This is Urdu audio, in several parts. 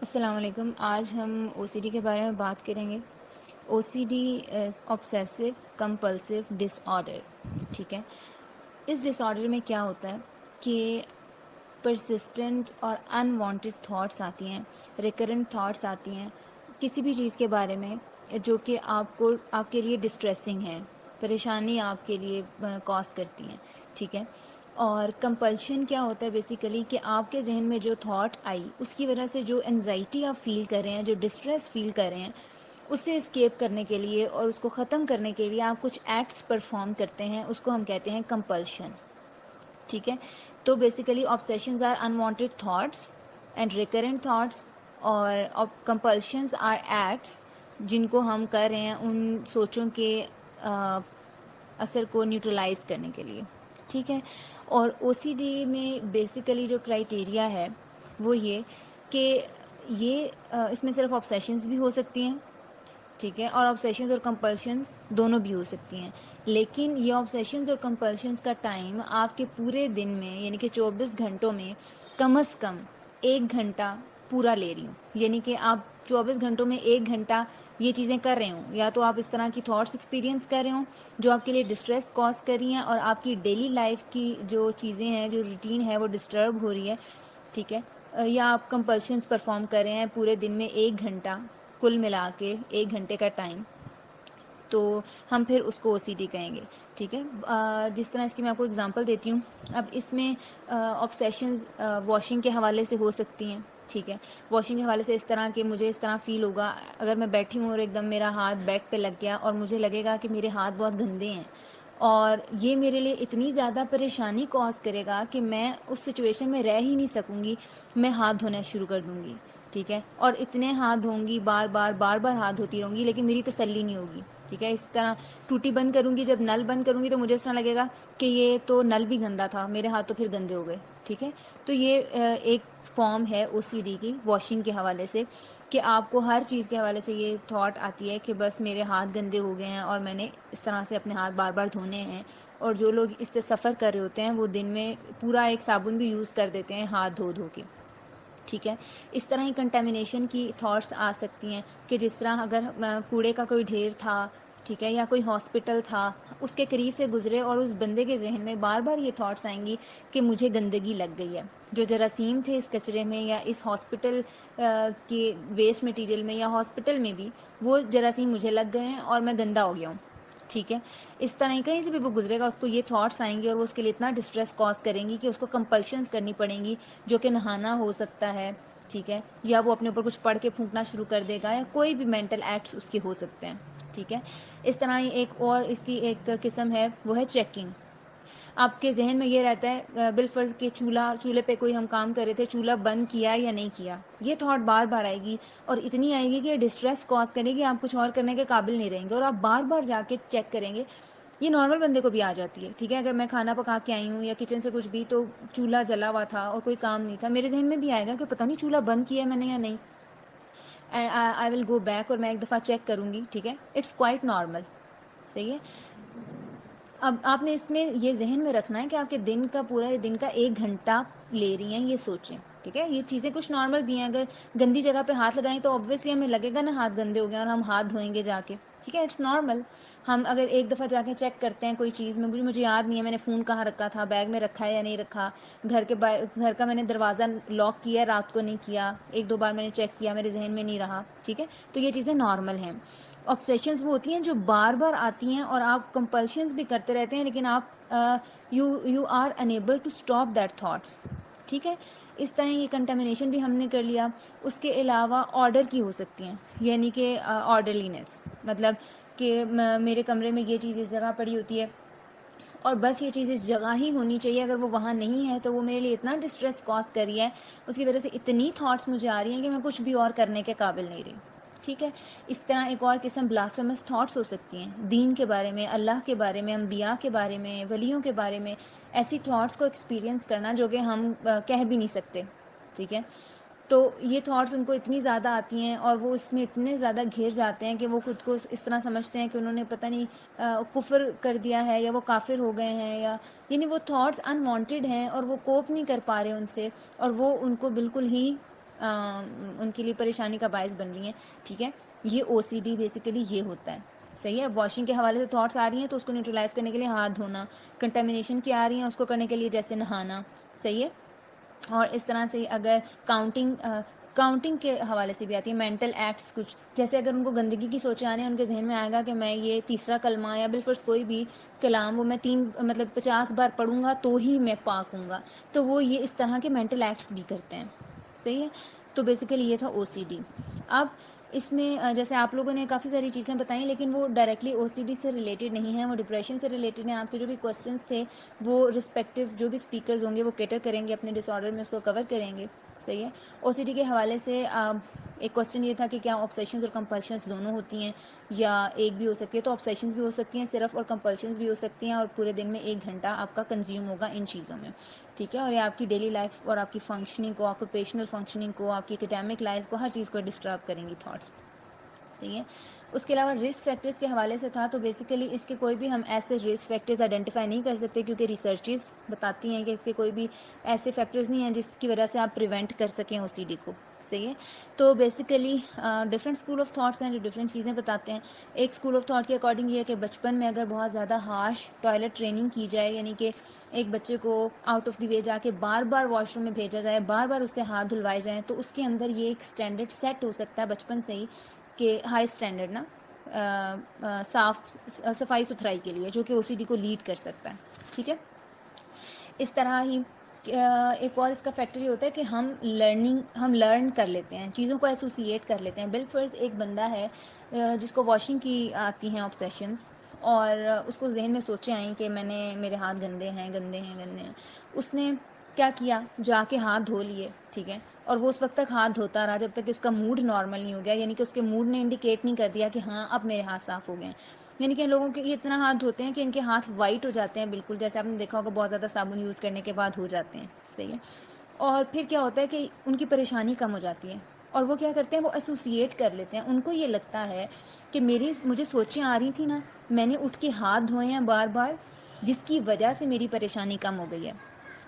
السلام علیکم. آج ہم او سی ڈی کے بارے میں بات کریں گے. او سی ڈی آبسیسو کمپلسو ڈس آرڈر. ٹھیک ہے. اس ڈس آرڈر میں کیا ہوتا ہے کہ پرسسٹنٹ اور ان وانٹیڈ تھاٹس آتی ہیں، ریکرنٹ تھاٹس آتی ہیں کسی بھی چیز کے بارے میں جو کہ آپ کے لیے ڈسٹریسنگ ہے، پریشانی آپ کے لیے کاز کرتی ہیں. ٹھیک ہے. اور کمپلشن کیا ہوتا ہے بیسیکلی کہ آپ کے ذہن میں جو تھاٹ آئی اس کی وجہ سے جو انزائٹی آپ فیل کر رہے ہیں، جو ڈسٹریس فیل کر رہے ہیں، اس سے اسکیپ کرنے کے لیے اور اس کو ختم کرنے کے لیے آپ کچھ ایکٹس پرفارم کرتے ہیں، اس کو ہم کہتے ہیں کمپلشن. ٹھیک ہے. تو basically obsessions are unwanted thoughts and recurrent thoughts, اور کمپلشنز آر ایکٹس جن کو ہم کر رہے ہیں ان سوچوں کے اثر کو نیوٹرلائز کرنے کے لیے. ٹھیک ہے. اور او سی ڈی میں بیسیکلی جو کرائٹیریا ہے وہ یہ کہ اس میں صرف آبسیشنز بھی ہو سکتی ہیں. ٹھیک ہے. اور آبسیشنز اور کمپلشنز دونوں بھی ہو سکتی ہیں، لیکن یہ آبسیشنز اور کمپلشنز کا ٹائم آپ کے پورے دن میں یعنی کہ 24 گھنٹوں میں کم از کم 1 گھنٹہ پورا لے رہی ہوں. یعنی کہ آپ 24 گھنٹوں میں 1 گھنٹہ یہ چیزیں کر رہے ہوں، یا تو آپ اس طرح کی تھاٹس ایکسپیرینس کر رہے ہوں جو آپ کے لیے ڈسٹریس کاز کر رہی ہیں اور آپ کی ڈیلی لائف کی جو چیزیں ہیں، جو روٹین ہے وہ ڈسٹرب ہو رہی ہے. ٹھیک ہے. یا آپ کمپلشنز پرفارم کر رہے ہیں پورے دن میں 1 گھنٹہ، کل ملا کے 1 گھنٹے کا ٹائم، تو ہم پھر اس کو او سی ڈی کہیں گے. ٹھیک ہے. جس طرح اس کی میں آپ کو اگزامپل دیتی ہوں. اب اس میں آبسیشنز واشنگ کے حوالے سے ہو سکتی ہیں. ٹھیک ہے. واشنگ کے حوالے سے اس طرح کہ مجھے اس طرح فیل ہوگا اگر میں بیٹھی ہوں اور ایک دم میرا ہاتھ بیڈ پہ لگ گیا اور مجھے لگے گا کہ میرے ہاتھ بہت گندے ہیں، اور یہ میرے لیے اتنی زیادہ پریشانی کاز کرے گا کہ میں اس سچویشن میں رہ ہی نہیں سکوں گی، میں ہاتھ دھونا شروع کر دوں گی. ٹھیک ہے. اور اتنے ہاتھ دھوں گی، بار بار ہاتھ دھوتی رہوں گی، لیکن میری تسلی نہیں ہوگی. ٹھیک ہے. اس طرح ٹوٹی بند کروں گی، جب نل بند کروں گی تو مجھے اس طرح لگے گا کہ یہ تو نل بھی گندا تھا، میرے ہاتھ تو پھر گندے ہو گئے. ٹھیک ہے. تو یہ ایک فارم ہے او سی ڈی کی واشنگ کے حوالے سے، کہ آپ کو ہر چیز کے حوالے سے یہ تھاٹ آتی ہے کہ بس میرے ہاتھ گندے ہو گئے ہیں اور میں نے اس طرح سے اپنے ہاتھ بار بار دھونے ہیں. اور جو لوگ اس سے سفر کر رہے ہوتے ہیں وہ دن میں پورا ایک صابن بھی یوز کر دیتے ہیں ہاتھ دھو دھو کے. ٹھیک ہے. اس طرح ہی کنٹامینیشن کی تھاٹس آ سکتی ہیں کہ جس طرح اگر کوڑے کا کوئی ڈھیر تھا، ٹھیک ہے، یا کوئی ہاسپٹل تھا، اس کے قریب سے گزرے اور اس بندے کے ذہن میں بار بار یہ تھاٹس آئیں گی کہ مجھے گندگی لگ گئی ہے، جو جراثیم تھے اس کچرے میں یا اس ہاسپٹل کے ویسٹ مٹیریل میں یا ہاسپٹل میں بھی، وہ جراثیم مجھے لگ گئے ہیں اور میں گندا ہو گیا ہوں. ٹھیک ہے. اس طرح ہی کہیں سے بھی وہ گزرے گا اس کو یہ تھاٹس آئیں گے اور وہ اس کے لیے اتنا ڈسٹریس کاز کریں گی کہ اس کو کمپلشنز کرنی پڑیں گی، جو کہ نہانا ہو سکتا ہے. ٹھیک ہے. یا وہ اپنے اوپر کچھ پڑھ کے پھونکنا شروع کر دے گا، یا کوئی بھی مینٹل ایکٹس اس کے ہو سکتے ہیں. ٹھیک ہے. اس طرح ہی ایک اور اس کی ایک قسم ہے، وہ ہے چیکنگ. آپ کے ذہن میں یہ رہتا ہے بالفرض کہ چولہے پہ کوئی ہم کام کر رہے تھے، چولہا بند کیا یا نہیں کیا. یہ تھاٹ بار بار آئے گی اور اتنی آئے گی کہ ڈسٹریس کاز کرے گی، آپ کچھ اور کرنے کے قابل نہیں رہیں گے اور آپ بار بار جا کے چیک کریں گے. یہ نارمل بندے کو بھی آ جاتی ہے. ٹھیک ہے. اگر میں کھانا پکا کے آئی ہوں یا کچن سے کچھ بھی تو چولہا جلا ہوا تھا اور کوئی کام نہیں تھا، میرے ذہن میں بھی آئے گا کہ پتہ نہیں چولہا بند کیا ہے میں نے یا نہیں. آئی ول گو بیک اور میں ایک دفعہ چیک کروں گی. ٹھیک ہے. It's quite normal. صحیح ہے. اب آپ نے اس میں یہ ذہن میں رکھنا ہے کہ آپ کے دن کا پورا دن کا 1 گھنٹہ لے رہی ہیں، یہ سوچیں. ٹھیک ہے. یہ چیزیں کچھ نارمل بھی ہیں. اگر گندی جگہ پہ ہاتھ لگائیں تو آبویسلی ہمیں لگے گا نا ہاتھ گندے ہو گئے اور ہم ہاتھ دھوئیں گے جا کے. ٹھیک ہے. It's normal. ہم اگر ایک دفعہ جا کے چیک کرتے ہیں کوئی چیز میں، مجھے یاد نہیں ہے میں نے فون کہاں رکھا تھا، بیگ میں رکھا ہے یا نہیں رکھا، گھر کا میں نے دروازہ لاک کیا رات کو نہیں کیا، 1-2 بار میں نے چیک کیا، میرے ذہن میں نہیں رہا. ٹھیک ہے. تو یہ چیزیں نارمل ہیں. آبسیشنز وہ ہوتی ہیں جو بار بار آتی ہیں اور آپ کمپلشنز بھی کرتے رہتے ہیں، لیکن آپ you are unable to stop that thoughts. ٹھیک ہے. اس طرح یہ کنٹامینیشن بھی ہم نے کر لیا. اس کے علاوہ آرڈر کی ہو سکتی ہیں، یعنی کہ آرڈرلینس، مطلب کہ میرے کمرے میں یہ چیز اس جگہ پڑی ہوتی ہے اور بس یہ چیز اس جگہ ہی ہونی چاہیے، اگر وہ وہاں نہیں ہے تو وہ میرے لیے اتنا ڈسٹریس کاز کر رہی ہے، اس کی وجہ سے اتنی تھاٹس مجھے آ رہی ہیں کہ میں کچھ بھی اور کرنے کے قابل نہیں رہی. ٹھیک ہے. اس طرح ایک اور قسم بلاسفیمس تھاٹس ہو سکتی ہیں، دین کے بارے میں، اللہ کے بارے میں، انبیاء کے بارے میں، ولیوں کے بارے میں، ایسی تھاٹس کو ایکسپیرینس کرنا جو کہ ہم کہہ بھی نہیں سکتے. ٹھیک ہے. تو یہ تھاٹس ان کو اتنی زیادہ آتی ہیں اور وہ اس میں اتنے زیادہ گھر جاتے ہیں کہ وہ خود کو اس طرح سمجھتے ہیں کہ انہوں نے پتہ نہیں کفر کر دیا ہے یا وہ کافر ہو گئے ہیں، یا یعنی وہ تھاٹس ان وانٹیڈ ہیں اور وہ کوپ نہیں کر پا رہے ان سے، اور وہ ان کو بالکل ہی ان کے لیے پریشانی کا باعث بن رہی ہیں. ٹھیک ہے, یہ او سی ڈی بیسیکلی یہ ہوتا ہے. صحیح ہے. واشنگ کے حوالے سے تھاٹس آ رہی ہیں تو اس کو نیوٹرلائز کرنے کے لیے ہاتھ دھونا. کنٹامینیشن کی آ رہی ہیں اس کو کرنے کے لیے جیسے نہانا. صحیح ہے. اور اس طرح سے اگر کاؤنٹنگ کے حوالے سے بھی آتی ہے مینٹل ایکٹس کچھ, جیسے اگر ان کو گندگی کی سوچیں آنے ان کے ذہن میں آئے گا کہ میں یہ تیسرا کلمہ یا بالفرض کوئی بھی کلام وہ میں 50 بار پڑھوں گا تو ہی میں پاک ہوں گا, تو وہ یہ اس طرح کے مینٹل ایکٹس بھی کرتے ہیں. صحیح ہے. تو بیسیکلی یہ تھا او سی ڈی. اب اس میں جیسے آپ لوگوں نے کافی ساری چیزیں بتائیں لیکن وہ ڈائریکٹلی او سی ڈی سے ریلیٹڈ نہیں ہیں, وہ ڈپریشن سے ریلیٹڈ ہیں. آپ کے جو بھی کویسچنس تھے وہ رسپیکٹیو جو بھی اسپیکرز ہوں گے وہ کیٹر کریں گے, اپنے ڈس آرڈر میں اس کو کور کریں گے. صحیح ہے. او سی ڈی کے حوالے سے ایک کویسچن یہ تھا کہ کیا آبسیشنز اور کمپلشنز دونوں ہوتی ہیں یا ایک بھی ہو سکتی ہے. تو آبسیشنز بھی ہو سکتی ہیں صرف, اور کمپلشنز بھی ہو سکتی ہیں, اور پورے دن میں 1 گھنٹہ آپ کا کنزیوم ہوگا ان چیزوں میں. ٹھیک ہے. اور یہ آپ کی ڈیلی لائف اور آپ کی فنکشننگ کو, آکوپیشنل فنکشننگ کو, آپ کی اکیڈیمک لائف کو, ہر چیز کو ڈسٹرب کریں گی تھاٹس. صحیح ہے. اس کے علاوہ رسک فیکٹرز کے حوالے سے تھا, تو بیسیکلی اس کے کوئی بھی ہم ایسے رسک فیکٹرز آئیڈینٹیفائی نہیں کر سکتے کیونکہ ریسرچز بتاتی ہیں کہ اس کے کوئی بھی ایسے فیکٹرز نہیں ہیں جس کی وجہ سے آپ پریونٹ کر سکیں او سی ڈی کو. صحیح ہے. تو basically different school of thoughts ہیں جو ڈفرینٹ چیزیں بتاتے ہیں. ایک اسکول آف تھاٹ کے اکارڈنگ یہ ہے کہ بچپن میں اگر بہت زیادہ ہارش ٹوائلٹ ٹریننگ کی جائے, یعنی کہ ایک بچے کو آؤٹ آف دی وے جا کے بار بار واش روم میں بھیجا جائے, بار بار اس سے ہاتھ دھلوائے جائیں, تو اس کے اندر یہ ایک اسٹینڈرڈ سیٹ ہو سکتا ہے بچپن سے ہی کہ ہائی اسٹینڈرڈ نا صفائی ستھرائی کے لیے, جو کہ او سی ڈی کو لیڈ کر سکتا ہے. ٹھیک ہے. اس طرح ہی ایک اور اس کا فیکٹر یہ ہوتا ہے کہ ہم لرن کر لیتے ہیں, چیزوں کو ایسوسیٹ کر لیتے ہیں. بالفرض ایک بندہ ہے جس کو واشنگ کی آتی ہیں آبسیشنز, اور اس کو ذہن میں سوچیں آئیں کہ میرے ہاتھ گندے ہیں. اس نے کیا کیا, جا کے ہاتھ دھو لیے. ٹھیک ہے. اور وہ اس وقت تک ہاتھ دھوتا رہا جب تک کہ اس کا موڈ نارمل نہیں ہو گیا, یعنی کہ اس کے موڈ نے انڈیکیٹ نہیں کر دیا کہ ہاں اب میرے ہاتھ صاف ہو گئے ہیں. یعنی کہ ان لوگوں کے یہ اتنا ہاتھ دھوتے ہیں کہ ان کے ہاتھ وائٹ ہو جاتے ہیں بالکل, جیسے آپ نے دیکھا ہوگا بہت زیادہ صابن یوز کرنے کے بعد ہو جاتے ہیں. صحیح ہے. اور پھر کیا ہوتا ہے کہ ان کی پریشانی کم ہو جاتی ہے, اور وہ کیا کرتے ہیں, وہ ایسوسیٹ کر لیتے ہیں. ان کو یہ لگتا ہے کہ مجھے سوچیں آ رہی تھی نا, میں نے اٹھ کے ہاتھ دھوئے ہیں بار بار, جس کی وجہ سے میری پریشانی کم ہو گئی ہے.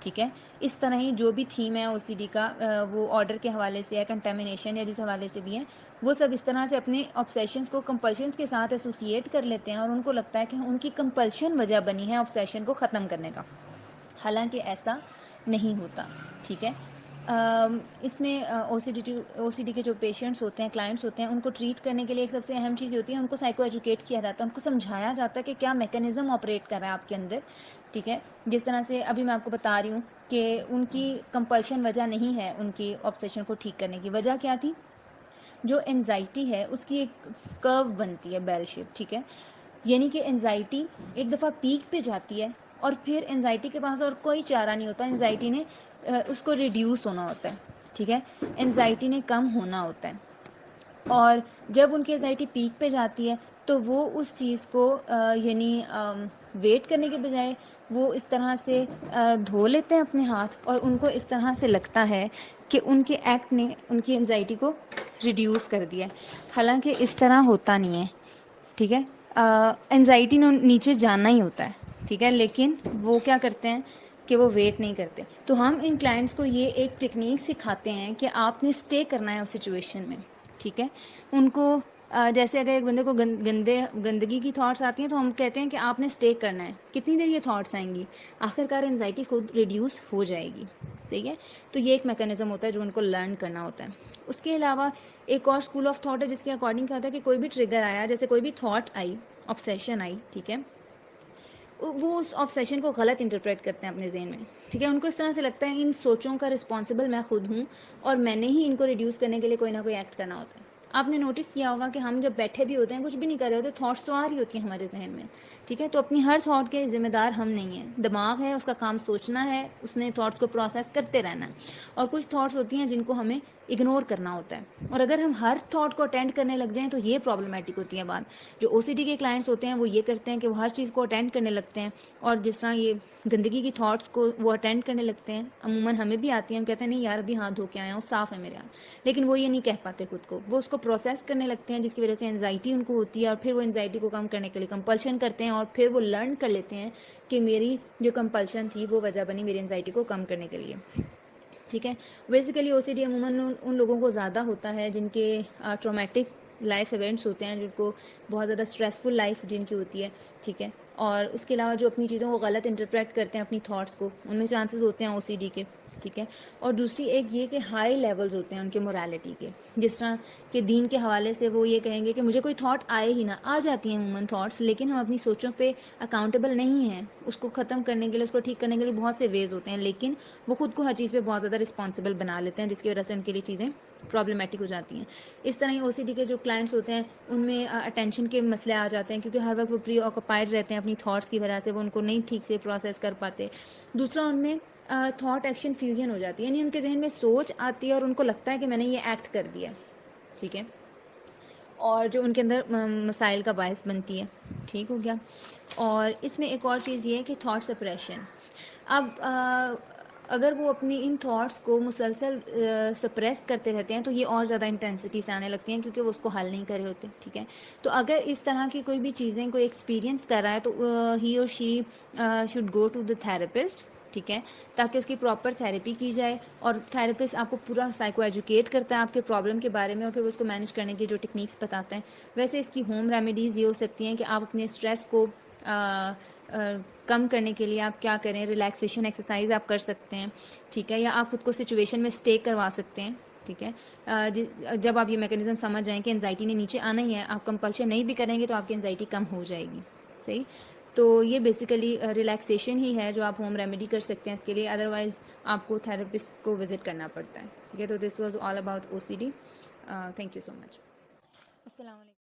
ٹھیک ہے. اس طرح ہی جو بھی تھیم ہے او سی ڈی کا, وہ آرڈر کے حوالے سے ہے, کنٹامینیشن یا جس حوالے سے بھی ہیں, وہ سب اس طرح سے اپنے آبسیشنس کو کمپلشنس کے ساتھ ایسوسیٹ کر لیتے ہیں, اور ان کو لگتا ہے کہ ان کی کمپلشن وجہ بنی ہے آبسیشن کو ختم کرنے کا, حالانکہ ایسا نہیں ہوتا. ٹھیک ہے. اس میں او سی ڈی کے جو پیشنٹس ہوتے ہیں, کلائنٹس ہوتے ہیں, ان کو ٹریٹ کرنے کے لیے ایک سب سے اہم چیز ہوتی ہے, ان کو سائیکو ایجوکیٹ کیا جاتا ہے, ان کو سمجھایا جاتا ہے کہ کیا میکینزم آپریٹ کر رہا ہے آپ کے اندر. ٹھیک ہے. جس طرح سے ابھی میں آپ کو بتا رہی ہوں کہ ان کی کمپلشن وجہ نہیں ہے ان کی آبسیشن کو ٹھیک کرنے کی. وجہ کیا تھی, جو انزائٹی ہے اس کی ایک کرو بنتی ہے بیل شیپ. ٹھیک ہے. یعنی کہ انزائٹی ایک دفعہ پیک پہ جاتی ہے, اور پھر انزائٹی کے پاس اور کوئی چارہ نہیں ہوتا, انزائٹی نے اس کو ریڈیوس ہونا ہوتا ہے. ٹھیک ہے. انزائٹی نے کم ہونا ہوتا ہے, اور جب ان کی انزائٹی پیک پہ جاتی ہے تو وہ اس چیز کو یعنی ویٹ کرنے کے بجائے وہ اس طرح سے دھو لیتے ہیں اپنے ہاتھ, اور ان کو اس طرح سے لگتا ہے کہ ان کے ایکٹ نے ان کی انزائٹی کو ریڈیوس کر دیا ہے, حالانکہ اس طرح ہوتا نہیں ہے. ٹھیک ہے. انزائٹی نے نیچے جانا ہی ہوتا ہے. ٹھیک ہے. لیکن وہ کیا کرتے ہیں کہ وہ ویٹ نہیں کرتے. تو ہم ان کلائنٹس کو یہ ایک ٹیکنیک سکھاتے ہیں کہ آپ نے اسٹے کرنا ہے اس سچویشن میں. ٹھیک ہے. ان کو جیسے اگر ایک بندے کو گندگی کی تھاٹس آتی ہیں تو ہم کہتے ہیں کہ آپ نے اسٹے کرنا ہے. کتنی دیر یہ تھاٹس آئیں گی, آخر کار انزائٹی خود ریڈیوس ہو جائے گی. صحیح ہے. تو یہ ایک میکینزم ہوتا ہے جو ان کو لرن کرنا ہوتا ہے. اس کے علاوہ ایک اور اسکول آف تھاٹ ہے جس کے اکارڈنگ کیا ہوتا ہے کہ کوئی بھی ٹریگر آیا, جیسے کوئی بھی تھاٹ آئی, آبسیشن آئی, ٹھیک ہے, وہ اس آبسیشن کو غلط انٹرپریٹ کرتے ہیں اپنے ذہن میں. ٹھیک ہے. ان کو اس طرح سے لگتا ہے ان سوچوں کا رسپانسبل میں خود ہوں, اور میں نے ہی ان کو ریڈیوس کرنے کے لیے کوئی نہ کوئی ایکٹ کرنا ہوتا ہے. آپ نے نوٹس کیا ہوگا کہ ہم جب بیٹھے بھی ہوتے ہیں, کچھ بھی نہیں کر رہے ہوتے, تھاٹس تو آ رہی ہوتی ہیں ہمارے ذہن میں. ٹھیک ہے. تو اپنی ہر تھاٹ کے ذمہ دار ہم نہیں ہیں. دماغ ہے, اس کا کام سوچنا ہے, اس نے تھاٹس کو پروسیس کرتے رہنا ہے. اور کچھ تھاٹس ہوتی ہیں جن کو ہمیں اگنور کرنا ہوتا ہے, اور اگر ہم ہر تھاٹ کو اٹینڈ کرنے لگ جائیں تو یہ پرابلمٹک ہوتی ہے بات. جو او سی ڈی کے کلائنٹس ہوتے ہیں وہ یہ کرتے ہیں کہ وہ ہر چیز کو اٹینڈ کرنے لگتے ہیں, اور جس طرح یہ گندگی کی تھاٹس کو وہ اٹینڈ کرنے لگتے ہیں. عموماً ہمیں بھی آتی ہیں, ہم کہتے ہیں نہیں یار ابھی ہاتھ دھو کے آیا ہوں, صاف ہے میرے ہاتھ, لیکن وہ یہ نہیں کہہ پاتے خود کو, وہ اس کو پروسیس کرنے لگتے ہیں, جس کی وجہ سے انزائٹی ان کو ہوتی ہے, اور پھر وہ انزائٹی کو کم کرنے کے لیے کمپلشن کرتے ہیں, اور پھر وہ لرن کر لیتے ہیں کہ میری جو کمپلشن تھی وہ وجہ بنی میری انزائٹی کو کم کرنے کے لیے. ٹھیک ہے. بیسیکلی او سی ڈی عموماً ان لوگوں کو زیادہ ہوتا ہے جن کے ٹرومیٹک لائف ایونٹس ہوتے ہیں، جن کو بہت زیادہ اسٹریسفل لائف جن کی ہوتی ہے. ٹھیک ہے. اور اس کے علاوہ جو اپنی چیزوں کو غلط انٹرپریٹ کرتے ہیں، اپنی تھاٹس کو، ان میں چانسز ہوتے ہیں او سی ڈی کے. ٹھیک ہے. اور دوسری ایک یہ کہ ہائی لیولز ہوتے ہیں ان کے مورالٹی کے، جس طرح کہ دین کے حوالے سے وہ یہ کہیں گے کہ مجھے کوئی تھاٹ آئے ہی نہ، آ جاتی ہیں عموماً تھاٹس، لیکن ہم اپنی سوچوں پہ اکاؤنٹیبل نہیں ہیں. اس کو ختم کرنے کے لیے، اس کو ٹھیک کرنے کے لیے بہت سے ویز ہوتے ہیں، لیکن وہ خود کو ہر چیز پہ بہت زیادہ رسپانسبل بنا لیتے ہیں، جس کی وجہ سے ان کے لیے چیزیں پرابلمیٹک ہو جاتی ہیں. اس طرح ہی او سی ڈی کے جو کلائنٹس ہوتے ہیں ان میں اٹینشن کے مسئلے آ جاتے ہیں، کیونکہ ہر وقت وہ پری آکوپائڈ رہتے ہیں اپنی تھاٹس کی وجہ سے، وہ ان کو نہیں ٹھیک سے پروسیس کر پاتے. دوسرا ان میں تھاٹ ایکشن فیوژن ہو جاتی ہے، یعنی ان کے ذہن میں سوچ آتی ہے اور ان کو لگتا ہے کہ میں نے یہ ایکٹ کر دیا. ٹھیک ہے. اور جو ان کے اندر مسائل کا باعث بنتی ہے. ٹھیک ہو گیا. اور اس میں ایک اور چیز یہ ہے کہ تھاٹ سپریشن. اب اگر وہ اپنی ان تھاٹس کو مسلسل سپریس کرتے رہتے ہیں تو یہ اور زیادہ انٹینسٹی سے آنے لگتی ہیں، کیونکہ وہ اس کو حل نہیں کرے ہوتے. ٹھیک ہے. تو اگر اس طرح کی کوئی بھی چیزیں کوئی ایکسپیرینس کر رہا ہے تو ہی اور she should go to the therapist. ٹھیک ہے. تاکہ اس کی پراپر تھیراپی کی جائے، اور تھراپسٹ آپ کو پورا سائیکو ایجوکیٹ کرتا ہے آپ کے پرابلم کے بارے میں، اور پھر اس کو مینیج کرنے کی جو ٹیکنیکس بتاتا ہے. ویسے اس کی ہوم ریمیڈیز یہ ہو سکتی ہیں کہ آپ اپنے اسٹریس کو کم کرنے کے لیے آپ کیا کریں، ریلیکسیشن ایکسرسائز آپ کر سکتے ہیں. ٹھیک ہے. یا آپ خود کو سچویشن میں اسٹے کروا سکتے ہیں. ٹھیک ہے. جب آپ یہ میکینزم سمجھ جائیں کہ انزائٹی نے نیچے آنا ہی ہے، آپ کمپلشن نہیں بھی کریں گے تو آپ کی انزائٹی کم ہو جائے گی. صحیح. تو یہ بیسیکلی ریلیکسیشن ہی ہے جو آپ ہوم ریمیڈی کر سکتے ہیں اس کے لیے، ادروائز آپ کو تھراپسٹ کو وزٹ کرنا پڑتا ہے. ٹھیک ہے. تو this was all about O C D. Thank you so much. السلام علیکم.